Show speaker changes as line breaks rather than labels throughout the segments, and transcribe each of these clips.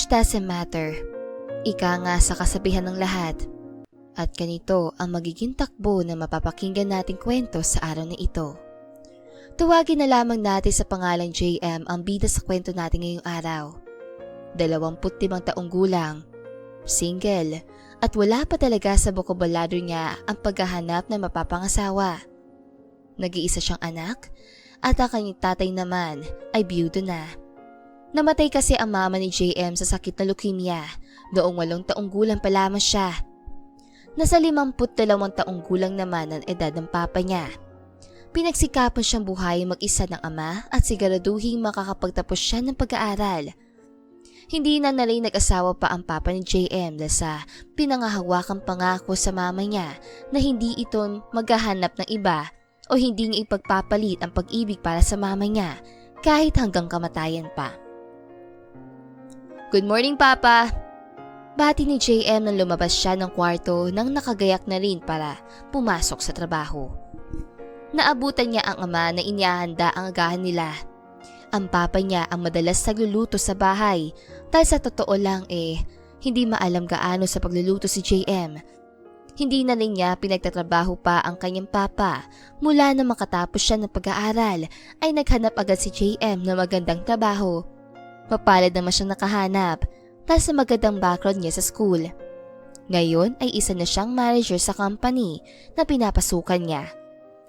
Age doesn't matter. Ika nga sa kasabihan ng lahat. At ganito ang magiging takbo na mapapakinggan nating kwento sa araw na ito. Tuwagin na lamang natin sa pangalang JM ang bida sa kwento natin ngayong araw. 25 taong gulang, single, at wala pa talaga sa bokabularyo niya ang paghahanap na mapapangasawa. Nag-iisa siyang anak at ang kanyang tatay naman ay biyudo na. Namatay kasi ang mama ni JM sa sakit na leukemia noong 8 taong gulang pa lamang siya. Nasa 52 taong gulang naman ang edad ng papa niya. Pinagsikapan siyang buhay mag-isa ng ama at siguraduhing makakapagtapos siya ng pag-aaral. Hindi na nalay nag-asawa pa ang papa ni JM dahil sa pinangahawakang pangako sa mama niya na hindi ito maghahanap ng iba o hindi niya ipagpapalit ang pag-ibig para sa mama niya kahit hanggang kamatayan pa. "Good morning, Papa!" Bati ni JM nang lumabas siya ng kwarto nang nakagayak na rin para pumasok sa trabaho. Naabutan niya ang ama na inihahanda ang agahan nila. Ang papa niya ang madalas nagluluto sa bahay dahil sa totoo lang hindi maalam gaano sa pagluluto si JM. Hindi na rin niya pinagtatrabaho pa ang kanyang papa. Mula na makatapos siya ng pag-aaral ay naghanap agad si JM ng magandang trabaho. Mapalad naman siyang nakahanap dahil sa magandang background niya sa school. Ngayon ay isa na siyang manager sa company na pinapasukan niya.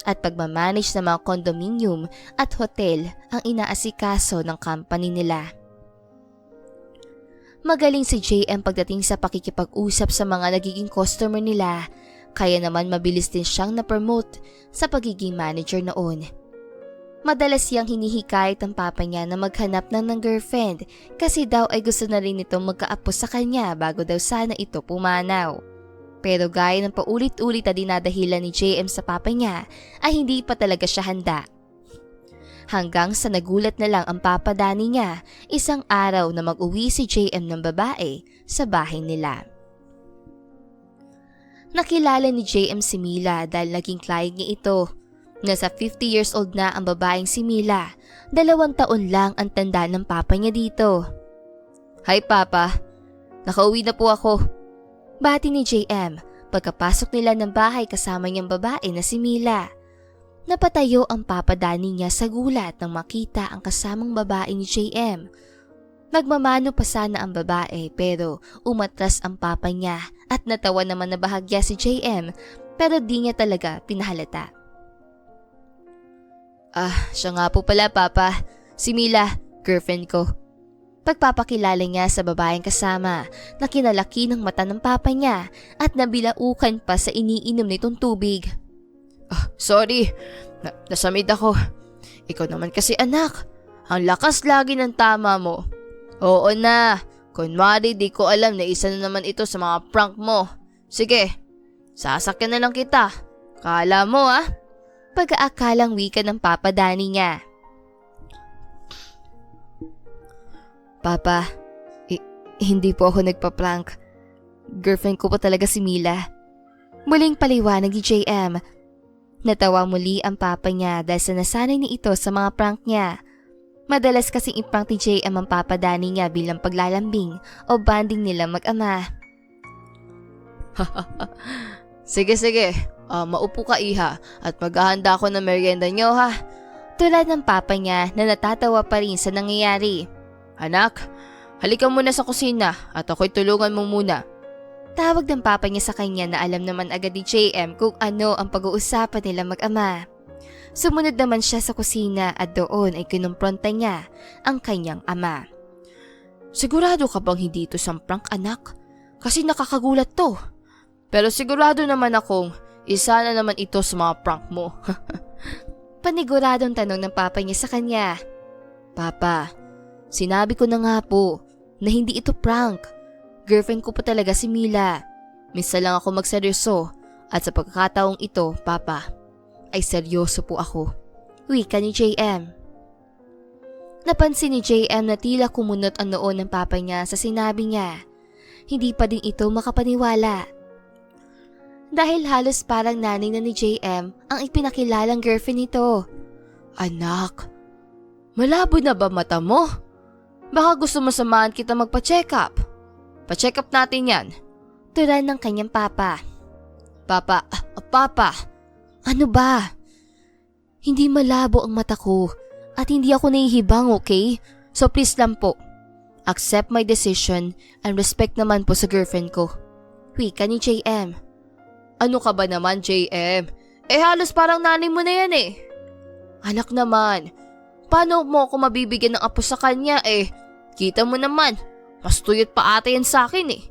At pagmamanage ng mga condominium at hotel ang inaasikaso ng company nila. Magaling si JM pagdating sa pakikipag-usap sa mga nagiging customer nila, kaya naman mabilis din siyang na-promote sa pagiging manager noon. Madalas siyang hinihikayat ang papa niya na maghanap ng girlfriend kasi daw ay gusto na rin itong magkaapo sa kanya bago daw sana ito pumanaw. Pero gaya ng paulit-ulit na dinadahilan ni JM sa papa niya ay hindi pa talaga siya handa. Hanggang sa nagulat na lang ang papa Danny niya isang araw na mag-uwi si JM ng babae sa bahay nila. Nakilala ni JM si Mila dahil naging client niya ito. Nasa 50 years old na ang babaeng si Mila, 2 taon lang ang tanda ng papa niya dito. "Hi Papa, nakauwi na po ako." Bati ni JM pagkapasok nila ng bahay kasama niyang babae na si Mila. Napatayo ang papa Danny niya sa gulat nang makita ang kasamang babae ni JM. Nagmamano pa sana ang babae pero umatras ang papa niya at natawa naman na bahagya si JM pero di niya talaga pinahalata. Siya nga po pala Papa, si Mila, girlfriend ko." Pagpapakilala niya sa babaeng kasama na kinalaki ng mata ng papa niya at nabilaukan pa sa iniinom nitong tubig. Sorry, nasamid ako. Ikaw naman kasi anak, ang lakas lagi ng tama mo." "Oo na, kunwari di ko alam na isa na naman ito sa mga prank mo. Sige, sasakyan na lang kita. Kala mo Pag-aakalang wika ng papa Danny niya. "Papa, hindi po ako nagpa-prank. Girlfriend ko po talaga si Mila." Muling paliwanag ni JM. Natawa muli ang papa niya dahil sa nasanay ni ito sa mga prank niya. Madalas kasing iprank ni JM ang papa Danny niya bilang paglalambing o banding nila mag-ama. Sige, maupo ka iha at maghahanda ako ng merienda niyo ha." Tulad ng papa niya na natatawa pa rin sa nangyayari. "Anak, halika muna sa kusina at ako'y tulungan mo muna." Tawag ng papa niya sa kanya na alam naman agad ni JM kung ano ang pag-uusapan nila mag-ama. Sumunod naman siya sa kusina at doon ay kinumpronta niya ang kanyang ama. "Sigurado ka bang hindi ito prank anak? Kasi nakakagulat to. Pero sigurado naman akong isa na naman ito sa mga prank mo." Paniguradong tanong ng papa niya sa kanya. "Papa, sinabi ko na nga po na hindi ito prank. Girlfriend ko pa talaga si Mila. Minsan lang ako magseryoso at sa pagkakataong ito, Papa, ay seryoso po ako." Wika ni JM. Napansin ni JM na tila kumunot ang noo ng papa niya sa sinabi niya. Hindi pa din ito makapaniwala. Dahil halos parang nanay na ni JM ang ipinakilalang girlfriend nito. "Anak, malabo na ba mata mo? Baka gusto mo samahan kita magpa-check up. Pa-check up natin yan. Tural ng kanyang papa. Papa. Ano ba? Hindi malabo ang mata ko at hindi ako nahihibang, okay? So please lang po. Accept my decision and respect naman po sa girlfriend ko. Wika ni JM. Ano ka ba naman, JM? Halos parang nanay mo na yan eh. Anak naman, paano mo ako mabibigyan ng apo sa kanya eh? Kita mo naman, mas tuyot pa ata yan sa akin eh.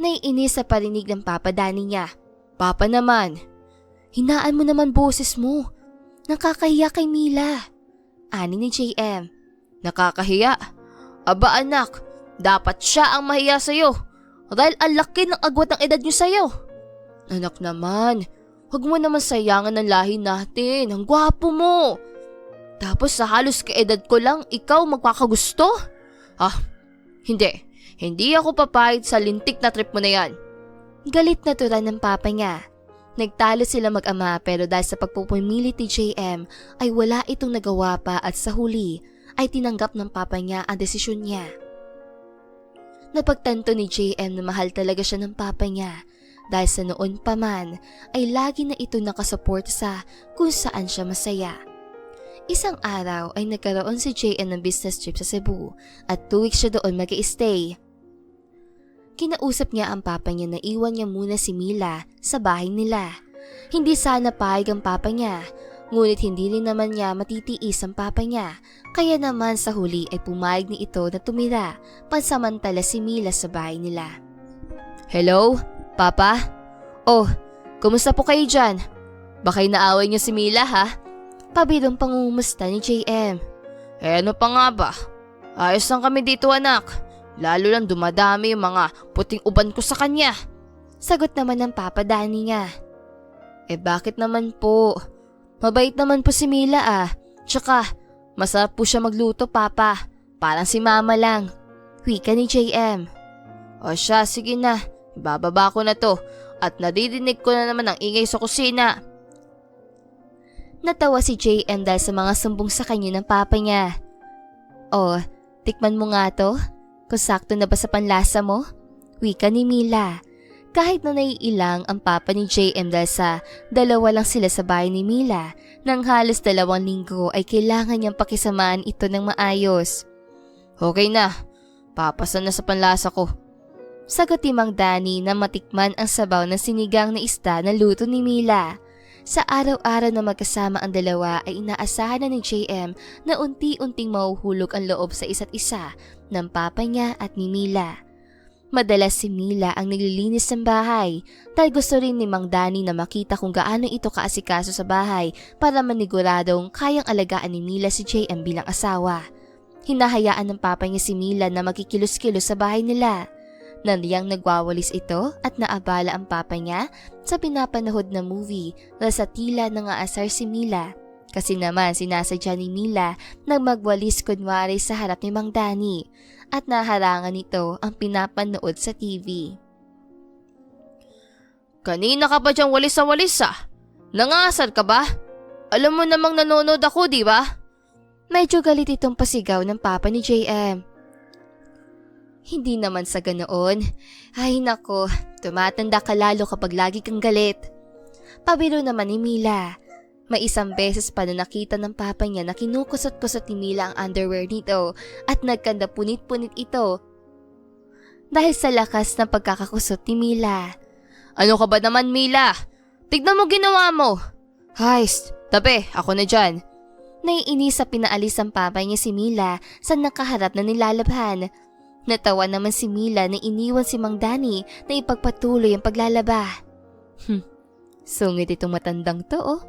Naiinis sa parinig ng Papa Danny niya. Papa naman, hinaan mo naman boses mo. Nakakahiya kay Mila. Ani ni JM. Nakakahiya? Aba anak, dapat siya ang mahiya sa'yo. Dahil ang laki ng agwat ng edad niyo sa'yo. Anak naman, huwag mo naman sayangan ng lahi natin. Ang gwapo mo. Tapos sa halos kaedad ko lang, ikaw magkakagusto? Hindi. Hindi ako papayag sa lintik na trip mo na yan. Galit na turan ng papa niya. Nagtalo sila mag-ama pero dahil sa pagpupumilit ni JM ay wala itong nagawa pa at sa huli ay tinanggap ng papa niya ang desisyon niya. Napagtanto ni JM na mahal talaga siya ng papa niya dahil sa noon pa man ay lagi na ito nakasupport sa kung saan siya masaya. Isang araw ay nagkaroon si JM ng business trip sa Cebu at 2 weeks siya doon mag-i-stay. Kinausap niya ang papa niya na iwan niya muna si Mila sa bahay nila. Hindi sana payag ang papa niya, ngunit hindi rin naman niya matitiis ang papa niya. Kaya naman sa huli ay pumayag ni ito na tumira pansamantala si Mila sa bahay nila. Hello, Papa? Oh, kumusta po kayo dyan? Baka inaaway niyo si Mila ha? Pabirong pangungumusta ni JM. Ano pa nga ba? Ayos lang kami dito anak. Lalo lang dumadami yung mga puting uban ko sa kanya. Sagot naman ng Papa Danny niya. Bakit naman po? Mabait naman po si Mila ah. Tsaka, masarap po siya magluto Papa. Parang si Mama lang. Wika ni JM. O siya, sige na. Ibababa ko na to. At nadidinig ko na naman ang ingay sa kusina. Natawa si JM dahil sa mga sumbong sa kanya ng papa niya. Oh, tikman mo nga to? Kung sakto na ba sa panlasa mo? Wika ni Mila. Kahit na naiilang ang papa ni JM dahil sa dalawa lang sila sa bahay ni Mila, nang halos 2 linggo ay kailangan niyang pakisamaan ito ng maayos. Okay na, papasan na sa panlasa ko. Sagot ni Mang Danny na matikman ang sabaw ng sinigang na isda na luto ni Mila. Sa araw-araw na magkasama ang dalawa ay inaasahan na ni JM na unti-unting mahuhulog ang loob sa isa't isa ng papa niya at ni Mila. Madalas si Mila ang naglilinis ng bahay dahil gusto rin ni Mang Danny na makita kung gaano ito kaasikaso sa bahay para maniguradong kayang alagaan ni Mila si JM bilang asawa. Hinahayaan ng papa niya si Mila na makikilos-kilos sa bahay nila. Naniyang nagwawalis ito at naabala ang papa niya sa pinapanood na movie na sa tila nangaasar si Mila kasi naman sinasadya ni Mila na magwalis kunwari sa harap ni Mang Danny at naharangan nito ang pinapanood sa TV. Kanina ka pa diyang walis sa walis ah? Nangaasar ka ba? Alam mo namang nanonood ako, di ba? Medyo galit itong pasigaw ng papa ni JM. Hindi naman sa ganoon. Ay nako, tumatanda ka lalo kapag lagi kang galit. Pabiro naman ni Mila. May isang beses pa na nakita ng papa niya na kinukusot-kusot ni Mila ang underwear nito at nagkanda punit-punit ito dahil sa lakas ng pagkakakusot ni Mila. Ano ka ba naman Mila? Tignan mo ginawa mo. Hays, tabi, ako na dyan. Naiinis sa pinaalis ang papa niya si Mila sa nakaharap na nilalabhan. Natawa naman si Mila na iniwan si Mang Danny na ipagpatuloy ang paglalaba. Sungit itong matandang to oh.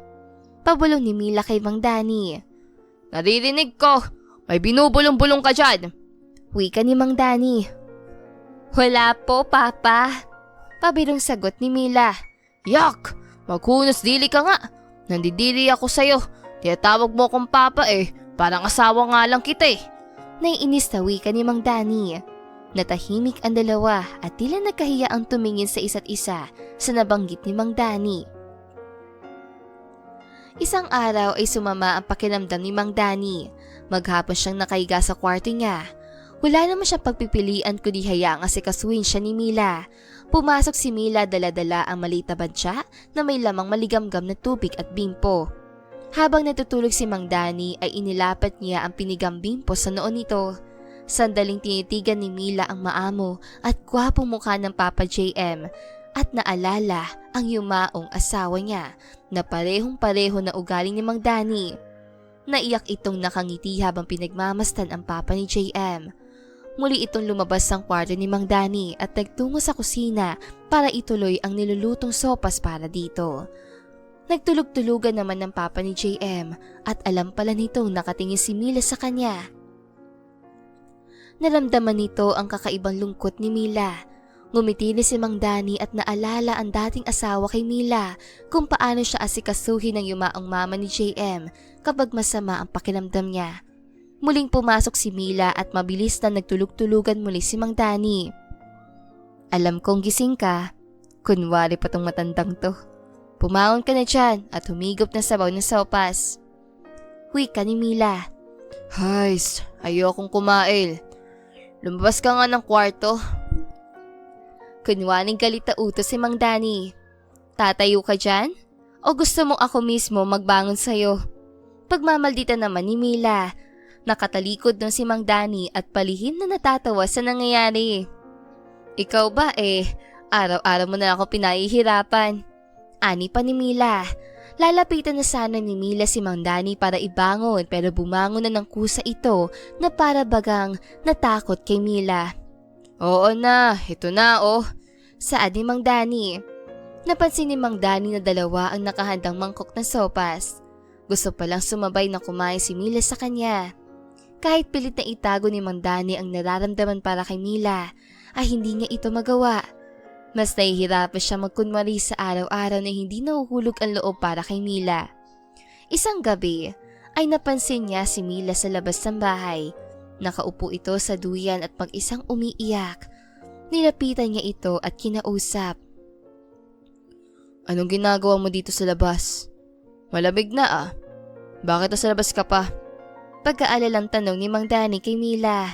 Pabulong ni Mila kay Mang Danny. Naririnig ko, may binubulong-bulong ka dyan. Wika ni Mang Danny. Wala po, Papa. Pabirong sagot ni Mila. Yak! Maghunos dili ka nga. Nandidiri ako sa'yo. Tinatawag mo akong Papa eh. Parang asawa nga lang kita eh. Naiinis na wika ni Mang Danny. Natahimik ang dalawa at tila nagkahiya ang tumingin sa isa't isa sa nabanggit ni Mang Danny. Isang araw ay sumama ang pakiramdam ni Mang Danny. Maghapon siyang nakahiga sa kwarto niya. Wala naman siya pagpipilian kundi hayaang asikasuhin siya ni Mila. Pumasok si Mila, dala-dala ang maliit na badya na may lamang maligamgam na tubig at bimpo. Habang natutulog si Mang Danny ay inilapat niya ang pinigang bimpo sa noon nito. Sandaling tinitigan ni Mila ang maamo at gwapong mukha ng Papa JM at naalala ang yumaong asawa niya na parehong-pareho na ugali ni Mang Danny. Naiyak itong nakangiti habang pinagmamastan ang papa ni JM. Muli itong lumabas sa kwarto ni Mang Danny at nagtungo sa kusina para ituloy ang nilulutong sopas para dito. Nagtulog-tulugan naman ng papa ni JM at alam pala nitong nakatingin si Mila sa kanya. Naramdaman nito ang kakaibang lungkot ni Mila. Ngumiti ni si Mang Danny at naalala ang dating asawa kay Mila kung paano siya asikasuhin ng yumaong mama ni JM kapag masama ang pakiramdam niya. Muling pumasok si Mila at mabilis na nagtulog-tulugan muli si Mang Danny. Alam kong gising ka, kunwari pa tong matandang to. Pumaon ka na dyan at humigop na sabaw ng sopas. Huy ka ni Mila. Hays, ayokong kumail. Lumabas ka nga ng kwarto. Kunwaring galit na utos si Mang Danny. Tatayo ka dyan? O gusto mong ako mismo magbangon sa'yo? Pagmamaldita naman ni Mila. Nakatalikod nun si Mang Danny at palihim na natatawa sa nangyayari. Ikaw ba araw-araw mo na ako pinahihirapan. Ani pa ni Mila. Lalapitan na sana ni Mila si Mang Danny para ibangon pero bumangon na ng kusa ito na para bagang natakot kay Mila. Oo na, ito na oh. Saad ni Mang Danny. Napansin ni Mang Danny na dalawa ang nakahandang mangkok ng sopas. Gusto palang sumabay na kumain si Mila sa kanya. Kahit pilit na itago ni Mang Danny ang nararamdaman para kay Mila, ay hindi niya ito magawa. Mas nahihirapan siya magkunwari sa araw-araw na hindi nahuhulog ang loob para kay Mila. Isang gabi ay napansin niya si Mila sa labas ng bahay. Nakaupo ito sa duyan at mag-isang umiiyak. Nilapitan niya ito at kinausap. Anong ginagawa mo dito sa labas? Malamig na ah. Bakit nasa labas ka pa? Pagkaalalang tanong ni Mang Danny kay Mila.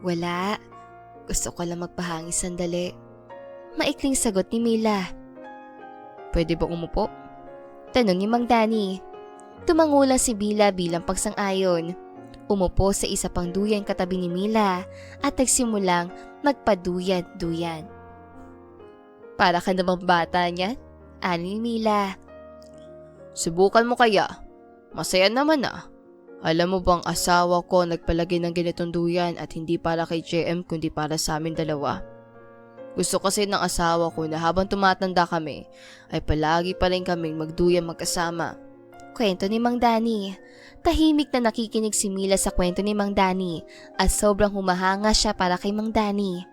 Wala. Gusto ko lang magpahangin sandali. Maikling sagot ni Mila. Pwede ba umupo? Tanong ni Mang Danny. Tumangulang si Mila bilang pagsang-ayon. Umupo sa isa pang duyan katabi ni Mila at nagsimulang magpaduyan-duyan. Para ka namang bata niyan? Ani ni Mila. Subukan mo kaya. Masaya naman ah. Alam mo bang asawa ko nagpalagay ng ganitong duyan at hindi para kay JM kundi para sa amin dalawa? Gusto kasi ng asawa ko na habang tumatanda kami ay palagi pa rin kaming magduyan magkasama. Kwento ni Mang Danny. Tahimik na nakikinig si Mila sa kwento ni Mang Danny at sobrang humahanga siya para kay Mang Danny.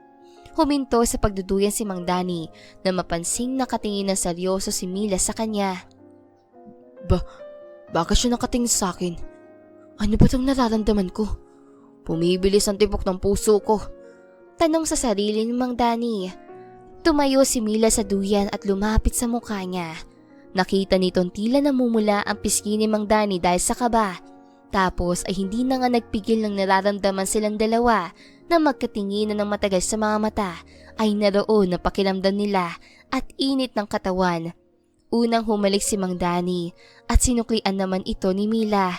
Huminto sa pagduduyan si Mang Danny na mapansing nakatingin na seryoso si Mila sa kanya. Bakit siya nakatingin sa akin? Ano ba itong nararamdaman ko? Pumibilis ang tibok ng puso ko. Tanong sa sarili ni Mang Danny. Tumayo si Mila sa duyan at lumapit sa mukha niya. Nakita nitong tila namumula ang pisngi ni Mang Danny dahil sa kaba. Tapos ay hindi na nga nagpigil ng nararamdaman silang dalawa na magkatinginan ng matagal sa mga mata ay naroon na pakiramdam nila at init ng katawan. Unang humalik si Mang Danny at sinuklian naman ito ni Mila.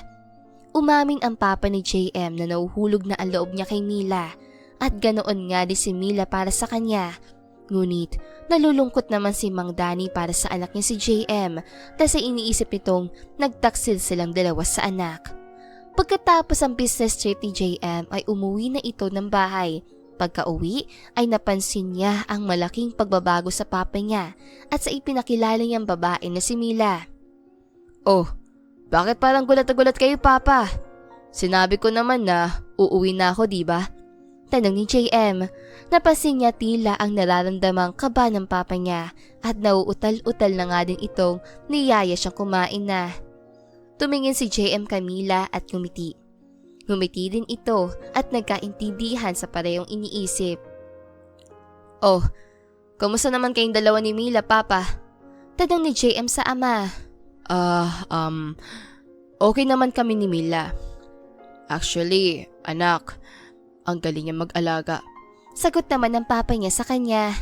Umamin ang papa ni JM na nauhulog na ang loob niya kay Mila. At ganoon nga din si Mila para sa kanya. Ngunit nalulungkot naman si Mang Danny para sa anak niya si JM dahil sa iniisip nitong nagtaksil silang dalawa sa anak. Pagkatapos ang business trip ni JM ay umuwi na ito ng bahay. Pagka-uwi ay napansin niya ang malaking pagbabago sa papa niya at sa ipinakilala niyang babae na si Mila. Oh, bakit parang gulat na gulat kayo papa? Sinabi ko naman na uuwi na ako diba? Tanong ni JM. Napansin niya tila ang nararamdamang kaba ng papa niya at nauutal-utal na nga din itong niyaya siyang kumain na. Tumingin si JM kay Mila at ngumiti. Ngumiti din ito at nagkaintindihan sa parehong iniisip. Oh, kamusta naman kayong dalawa ni Mila, papa? Tanong ni JM sa ama. Okay naman kami ni Mila. Actually, anak, Ang galing niya mag-alaga. Sagot naman ng papa niya sa kanya.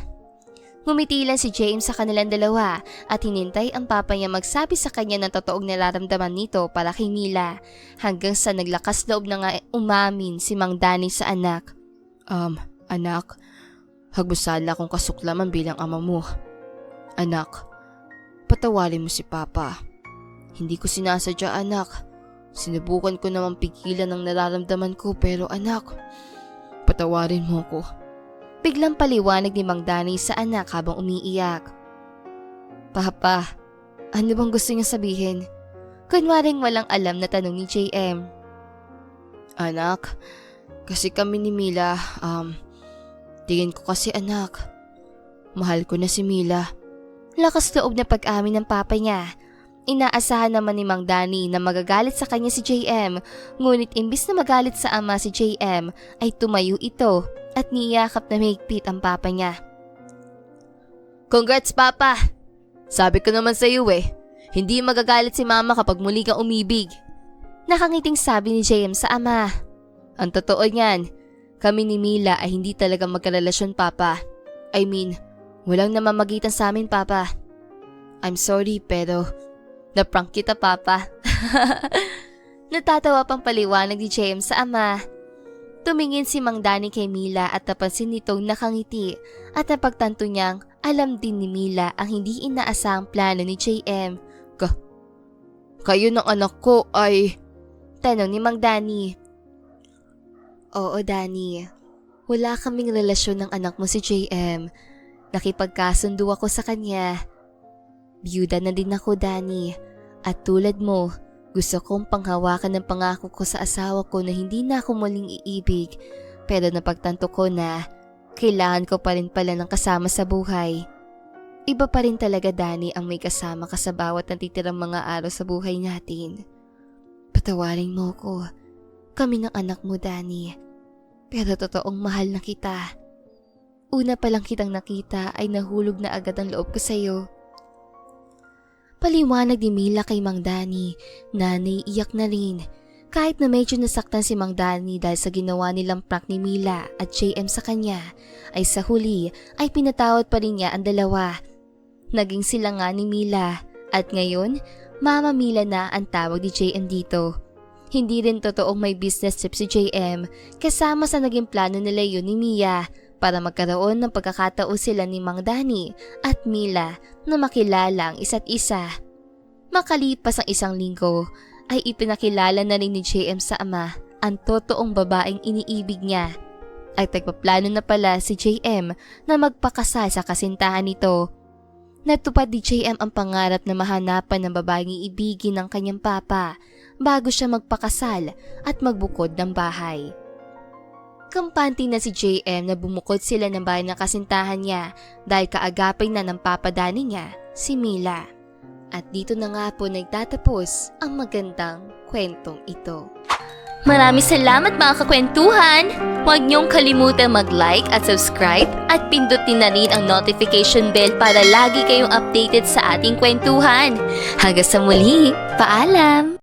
Ngumiti lang si James sa kanilang dalawa at hinintay ang papa niya magsabi sa kanya ng totoong nararamdaman nito para kay Mila hanggang sa naglakas loob na nga umamin si Mang Danny sa anak. Anak, hagbusala akong kasuklaman bilang ama mo. Anak, patawarin mo si papa. Hindi ko sinasadya anak. Sinubukan ko namang pigilan ang nararamdaman ko pero anak, patawarin mo ko. Biglang paliwanag ni Mang Danny sa anak habang umiiyak. Papa, ano bang gusto niya sabihin? Kunwaring walang alam na tanong ni JM. Anak, kasi kami ni Mila, tingin ko kasi anak, mahal ko na si Mila. Lakas loob na pag-amin ng papa niya. Inaasahan naman ni Mang Danny na magagalit sa kanya si JM, ngunit imbis na magalit sa ama si JM ay tumayo ito at niyakap na mahigpit ang papa niya. Congrats papa! Sabi ko naman sa iyo hindi magagalit si mama kapag muli kang umibig. Nakangiting sabi ni JM sa ama. Ang totoo niyan, kami ni Mila ay hindi talaga magkarelasyon papa. I mean, walang namamagitan sa amin papa. I'm sorry pero naprank kita papa. Natatawa pang paliwanag ni James sa ama. Tumingin si Mang Danny kay Mila at napansin nitong nakangiti at napagtanto niyang alam din ni Mila ang hindi inaasahang plano ni JM. Kayo ng anak ko ay... Tanong ni Mang Danny. Oo Danny, wala kaming relasyon ng anak mo si JM. Nakipagkasundo ako sa kanya. Biyuda na din ako Danny at tulad mo, gusto kong panghawakan ng pangako ko sa asawa ko na hindi na ako muling iibig pero napagtanto ko na kailangan ko pa rin pala ng kasama sa buhay. Iba pa rin talaga Danny ang may kasama ka sa bawat natitirang mga araw sa buhay natin. Patawarin mo ko, kami ng anak mo Danny, pero totoong mahal na kita. Una pa lang kitang nakita ay nahulog na agad ang loob ko sa iyo. Paliwanag ni Mila kay Mang Danny na naiiyak na rin kahit na medyo nasaktan si Mang Danny dahil sa ginawa nilang prank ni Mila at JM sa kanya ay sa huli ay pinatawad pa rin niya ang dalawa. Naging sila nga ni Mila at ngayon Mama Mila na ang tawag ni JM dito. Hindi rin totoong may business trip si JM kasama sa naging plano nila yun ni Mia para magkaroon ng pagkakataon sila ni Mang Danny at Mila na makilala ang isa't isa. Makalipas ang isang linggo ay ipinakilala na rin ni JM sa ama ang totoong babaeng iniibig niya. At nagpaplano na pala si JM na magpakasal sa kasintahan nito. Natupad ni JM ang pangarap na mahanapan ng babaeng iibigin ng kanyang papa bago siya magpakasal at magbukod ng bahay. Kampante na si JM na bumukod sila ng bahay ng kasintahan niya dahil kaagapay na ng papa Danny niya, si Mila. At dito na nga po nagtatapos ang magandang kwentong ito. Maraming salamat mga kakwentuhan! Huwag niyong kalimutang mag-like at subscribe at pindutin na rin ang notification bell para lagi kayong updated sa ating kwentuhan. Hanggang sa muli, paalam!